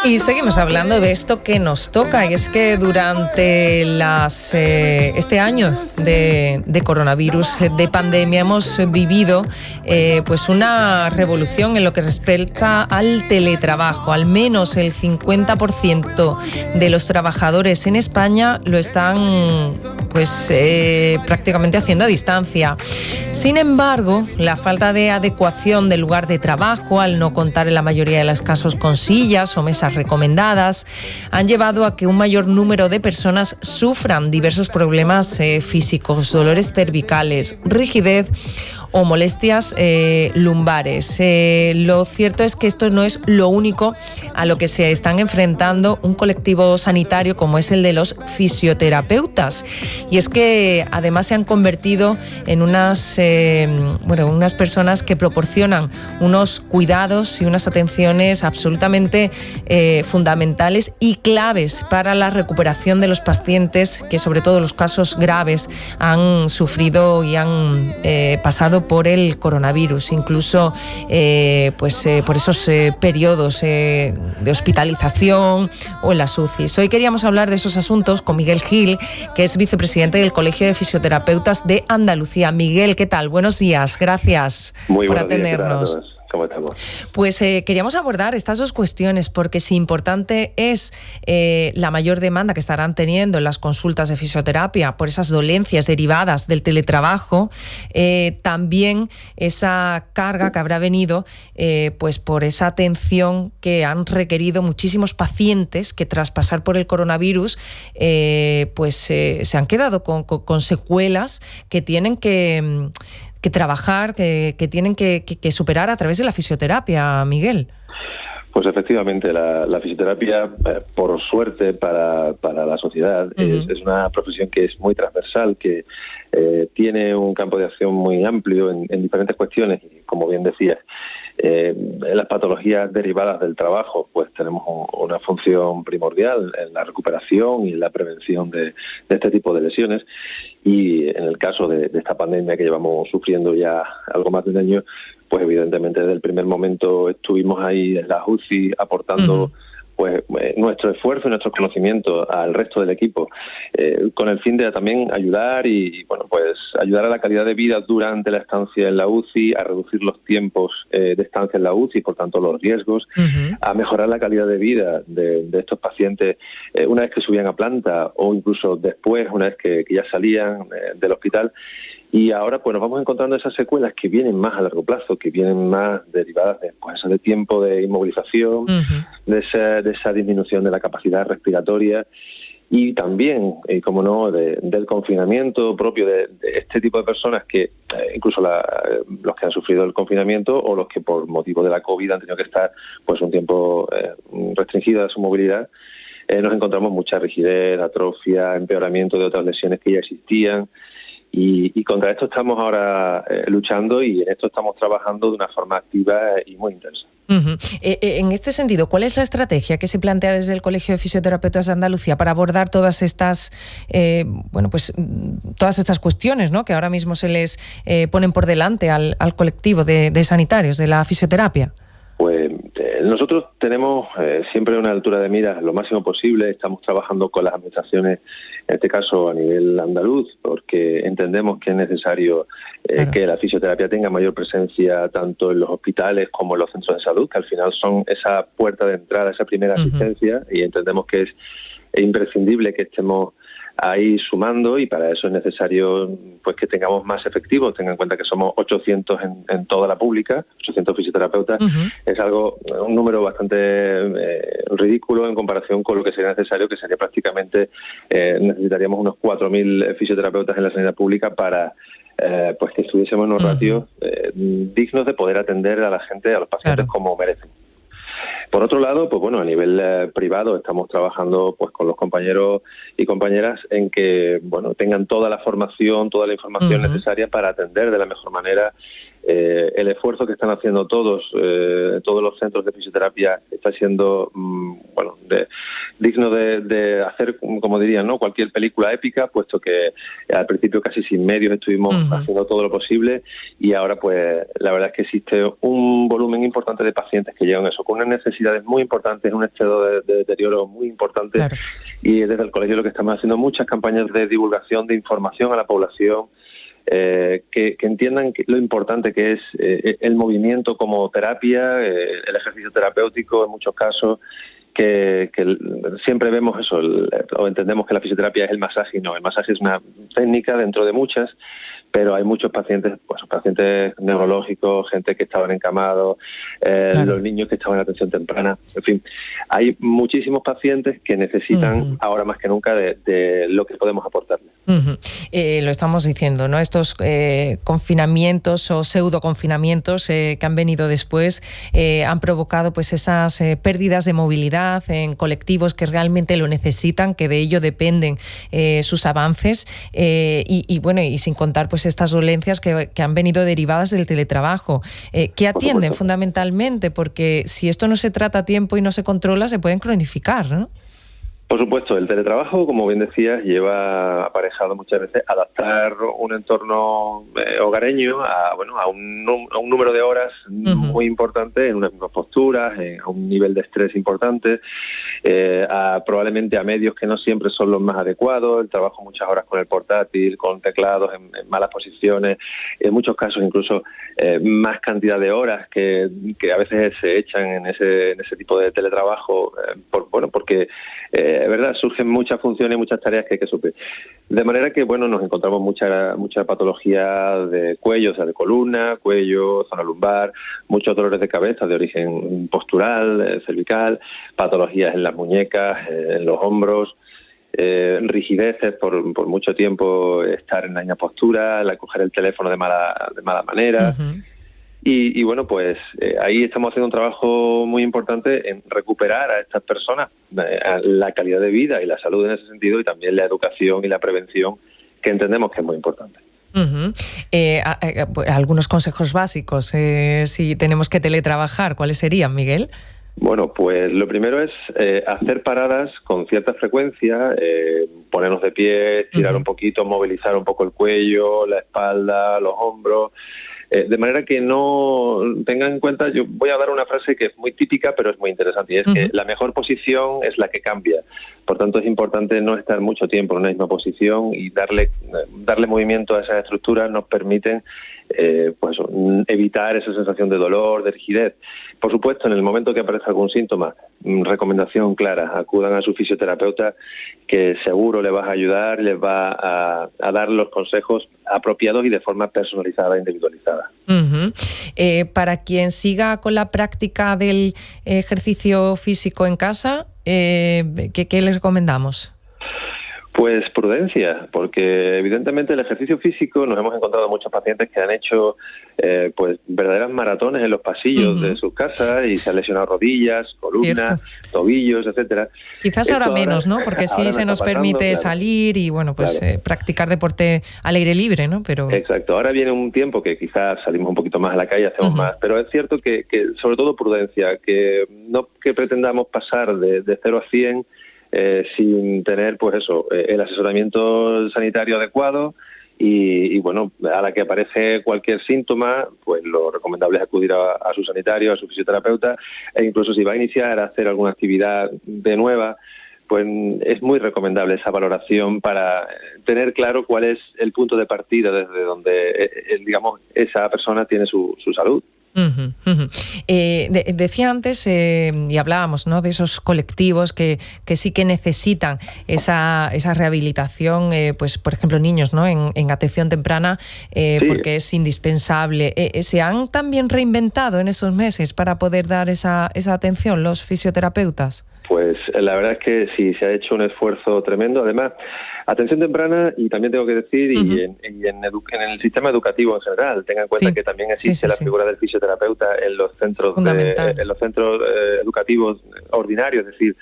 Y seguimos hablando de esto que nos toca, y es que durante este año de coronavirus, de pandemia, hemos vivido pues una revolución en lo que respecta al teletrabajo. Al menos el 50% de los trabajadores en España lo están pues prácticamente haciendo a distancia. Sin embargo, la falta de adecuación del lugar de trabajo, al no contar en la mayoría de los casos con sillas o mesas recomendadas, han llevado a que un mayor número de personas sufran diversos problemas físicos, dolores cervicales, rigidez o molestias lumbares. Lo cierto es que esto no es lo único a lo que se están enfrentando un colectivo sanitario como es el de los fisioterapeutas. Y es que además se han convertido en unas personas que proporcionan unos cuidados y unas atenciones absolutamente fundamentales y claves para la recuperación de los pacientes que, sobre todo los casos graves, han sufrido y han pasado por el coronavirus, incluso por esos periodos de hospitalización o en las UCIs. Hoy queríamos hablar de esos asuntos con Miguel Gil, que es vicepresidente del Colegio de Fisioterapeutas de Andalucía. Miguel, ¿qué tal? Buenos días, gracias por atendernos. ¿Cómo estamos? Pues queríamos abordar estas dos cuestiones, porque si importante es la mayor demanda que estarán teniendo en las consultas de fisioterapia por esas dolencias derivadas del teletrabajo, también esa carga que habrá venido pues por esa atención que han requerido muchísimos pacientes que tras pasar por el coronavirus se han quedado con secuelas que tienen que trabajar, que tienen que superar a través de la fisioterapia, Miguel. Pues efectivamente, la fisioterapia, por suerte para la sociedad, es una profesión que es muy transversal, que tiene un campo de acción muy amplio en diferentes cuestiones, y como bien decías, en las patologías derivadas del trabajo, pues tenemos una función primordial en la recuperación y en la prevención de este tipo de lesiones. Y en el caso de esta pandemia que llevamos sufriendo ya algo más de un año, pues evidentemente desde el primer momento estuvimos ahí en la UCI aportando pues nuestro esfuerzo y nuestros conocimientos al resto del equipo, con el fin de también ayudar ayudar a la calidad de vida durante la estancia en la UCI, a reducir los tiempos de estancia en la UCI, por tanto los riesgos, a mejorar la calidad de vida de estos pacientes una vez que subían a planta o incluso después, una vez que ya salían del hospital. Y ahora pues nos vamos encontrando esas secuelas que vienen más a largo plazo, que vienen más derivadas de tiempo de inmovilización, de esa disminución de la capacidad respiratoria, y también, como no, del confinamiento propio de este tipo de personas que incluso los que han sufrido el confinamiento o los que por motivo de la COVID han tenido que estar pues un tiempo restringido de su movilidad. Nos encontramos mucha rigidez, atrofia, empeoramiento de otras lesiones que ya existían. Y contra esto estamos ahora luchando, y en esto estamos trabajando de una forma activa y muy intensa. En este sentido, ¿cuál es la estrategia que se plantea desde el Colegio de Fisioterapeutas de Andalucía para abordar todas estas todas estas cuestiones, ¿no?, que ahora mismo se les ponen por delante al colectivo de sanitarios de la fisioterapia? Pues nosotros tenemos siempre una altura de miras lo máximo posible. Estamos trabajando con las administraciones, en este caso a nivel andaluz, porque entendemos que es necesario que la fisioterapia tenga mayor presencia tanto en los hospitales como en los centros de salud, que al final son esa puerta de entrada, esa primera asistencia, y entendemos que es imprescindible que estemos ahí sumando, y para eso es necesario pues que tengamos más efectivos. Tengan en cuenta que somos 800 en toda la pública, 800 fisioterapeutas. Es un número bastante ridículo en comparación con lo que sería necesario, que sería prácticamente, necesitaríamos unos 4.000 fisioterapeutas en la sanidad pública para pues que estuviésemos en unos ratios dignos de poder atender a la gente, a los pacientes como merecen. Por otro lado, pues bueno, a nivel privado estamos trabajando pues con los compañeros y compañeras en que tengan toda la formación, toda la información necesaria para atender de la mejor manera. El esfuerzo que están haciendo todos los centros de fisioterapia está siendo digno de hacer, como dirían, ¿no?, cualquier película épica, puesto que al principio casi sin medios estuvimos haciendo todo lo posible, y ahora pues la verdad es que existe un volumen importante de pacientes que llegan a eso con una necesidad necesidades muy importantes, un estado de deterioro muy importante. Claro. Y desde el colegio lo que estamos haciendo muchas campañas de divulgación, de información a la población, que entiendan lo importante que es el movimiento como terapia, el ejercicio terapéutico en muchos casos, que siempre vemos eso, o entendemos que la fisioterapia es el masaje, y no, el masaje es una técnica dentro de muchas, pero hay muchos pacientes, pues pacientes neurológicos, gente que estaban encamados, claro, los niños que estaban en atención temprana, en fin, hay muchísimos pacientes que necesitan ahora más que nunca de lo que podemos aportarles. Lo estamos diciendo, ¿no? Estos confinamientos o pseudo confinamientos que han venido después han provocado pues esas pérdidas de movilidad en colectivos que realmente lo necesitan, que de ello dependen sus avances y bueno, y sin contar pues estas dolencias que han venido derivadas del teletrabajo, que atienden fundamentalmente, porque si esto no se trata a tiempo y no se controla, se pueden cronificar, ¿no? Por supuesto, el teletrabajo, como bien decías, lleva aparejado muchas veces adaptar un entorno hogareño a un número de horas muy importante, en unas mismas posturas, a un nivel de estrés importante, probablemente a medios que no siempre son los más adecuados, el trabajo muchas horas con el portátil, con teclados en malas posiciones, en muchos casos incluso más cantidad de horas que a veces se echan en ese tipo de teletrabajo, porque es verdad, surgen muchas funciones, muchas tareas que hay que suplir. De manera que, bueno, nos encontramos mucha patología de cuello, o sea, de columna, cuello, zona lumbar, muchos dolores de cabeza de origen postural, cervical, patologías en las muñecas, en los hombros, rigideces por mucho tiempo, estar en la misma postura, coger el teléfono de mala manera. Y bueno, pues ahí estamos haciendo un trabajo muy importante en recuperar a estas personas la calidad de vida y la salud en ese sentido, y también la educación y la prevención, que entendemos que es muy importante. Algunos consejos básicos, si tenemos que teletrabajar, ¿cuáles serían, Miguel? Bueno, pues lo primero es hacer paradas con cierta frecuencia, ponernos de pie, estirar un poquito, movilizar un poco el cuello, la espalda, los hombros, de manera que no tengan en cuenta. Yo voy a dar una frase que es muy típica, pero es muy interesante, y es que la mejor posición es la que cambia. Por tanto, es importante no estar mucho tiempo en una misma posición, y darle movimiento a esas estructuras nos permiten evitar esa sensación de dolor, de rigidez. Por supuesto, en el momento que aparezca algún síntoma, recomendación clara: acudan a su fisioterapeuta, que seguro les va a ayudar, les va a dar los consejos apropiados y de forma personalizada e individualizada. Para quien siga con la práctica del ejercicio físico en casa, ¿qué les recomendamos? Pues prudencia, porque evidentemente el ejercicio físico, nos hemos encontrado muchos pacientes que han hecho pues verdaderas maratones en los pasillos de sus casas y se han lesionado rodillas, columnas, tobillos, etcétera. Quizás ahora menos, ¿no? Porque sí se nos permite salir y bueno, pues practicar deporte al aire libre, ¿no? Pero exacto. Ahora viene un tiempo que quizás salimos un poquito más a la calle, hacemos más, pero es cierto que sobre todo prudencia, que no que pretendamos pasar de 0 a 100 sin tener pues el asesoramiento sanitario adecuado, y bueno, a la que aparece cualquier síntoma, pues lo recomendable es acudir a su sanitario, a su fisioterapeuta, e incluso si va a iniciar a hacer alguna actividad de nueva, pues es muy recomendable esa valoración para tener claro cuál es el punto de partida desde donde digamos esa persona tiene su salud. Decía antes, y hablábamos, ¿no?, de esos colectivos que sí que necesitan esa rehabilitación, pues por ejemplo niños, ¿no?, en atención temprana, porque es indispensable. ¿Se han también reinventado en esos meses para poder dar esa atención los fisioterapeutas? Pues la verdad es que sí, se ha hecho un esfuerzo tremendo. Además, atención temprana, y también tengo que decir, y en el sistema educativo en general, tengan en cuenta que también existe la figura del fisioterapeuta en los centros educativos ordinarios, es decir,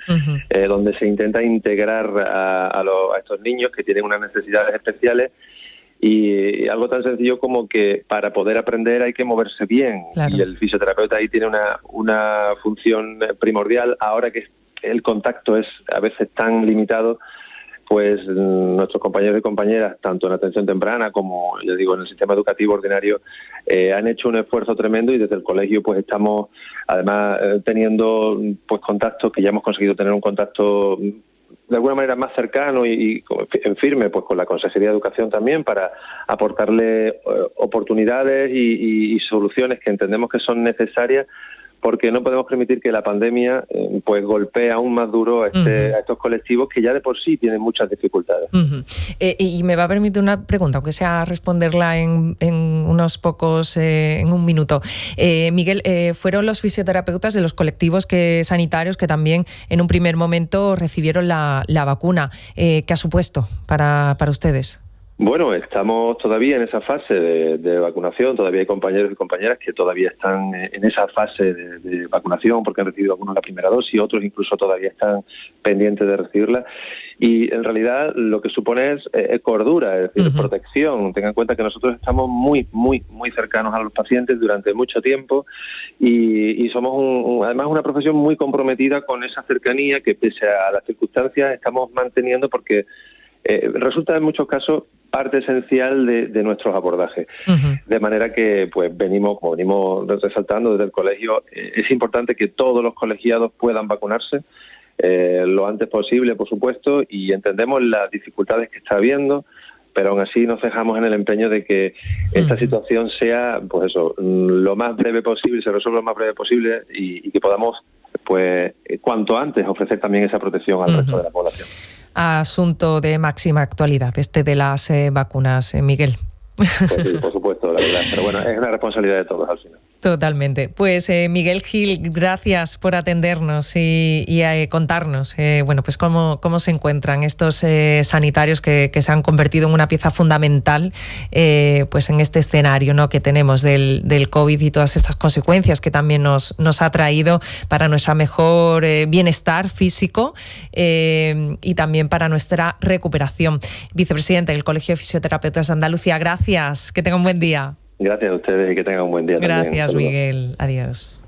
donde se intenta integrar a estos niños que tienen unas necesidades especiales. Y algo tan sencillo como que para poder aprender hay que moverse bien, y el fisioterapeuta ahí tiene una función primordial. Ahora que el contacto es a veces tan limitado, pues nuestros compañeros y compañeras, tanto en atención temprana como, ya digo, en el sistema educativo ordinario, han hecho un esfuerzo tremendo, y desde el colegio pues estamos además teniendo pues contactos, que ya hemos conseguido tener un contacto de alguna manera más cercano y en firme pues con la Consejería de Educación también, para aportarle oportunidades y soluciones que entendemos que son necesarias, porque no podemos permitir que la pandemia pues golpee aún más duro a estos colectivos que ya de por sí tienen muchas dificultades. Y me va a permitir una pregunta, aunque sea responderla en unos pocos, en un minuto. Miguel, fueron los fisioterapeutas de los colectivos sanitarios que también en un primer momento recibieron la vacuna. ¿Qué ha supuesto para ustedes? Bueno, estamos todavía en esa fase de vacunación, todavía hay compañeros y compañeras que todavía están en esa fase de vacunación porque han recibido algunos la primera dosis, otros incluso todavía están pendientes de recibirla, y en realidad lo que supone es cordura, es decir, protección. Tengan en cuenta que nosotros estamos muy cercanos a los pacientes durante mucho tiempo y somos además una profesión muy comprometida con esa cercanía que, pese a las circunstancias, estamos manteniendo, porque resulta en muchos casos parte esencial de nuestros abordajes. De manera que pues como venimos resaltando desde el colegio, es importante que todos los colegiados puedan vacunarse lo antes posible, por supuesto, y entendemos las dificultades que está habiendo, pero aún así nos dejamos en el empeño de que esta situación sea, pues eso, lo más breve posible, se resuelva lo más breve posible y que podamos, pues, cuanto antes ofrecer también esa protección al resto de la población. Asunto de máxima actualidad, de las vacunas, Miguel. Pues sí, por supuesto, la verdad. Pero bueno, es una responsabilidad de todos al final. Totalmente. Pues Miguel Gil, gracias por atendernos y contarnos bueno, pues cómo se encuentran estos sanitarios que se han convertido en una pieza fundamental pues en este escenario, ¿no?, que tenemos del COVID y todas estas consecuencias que también nos ha traído para nuestro mejor bienestar físico y también para nuestra recuperación. Vicepresidente del Colegio de Fisioterapeutas de Andalucía, gracias. Que tenga un buen día. Gracias a ustedes y que tengan un buen día. Gracias, Miguel. Adiós.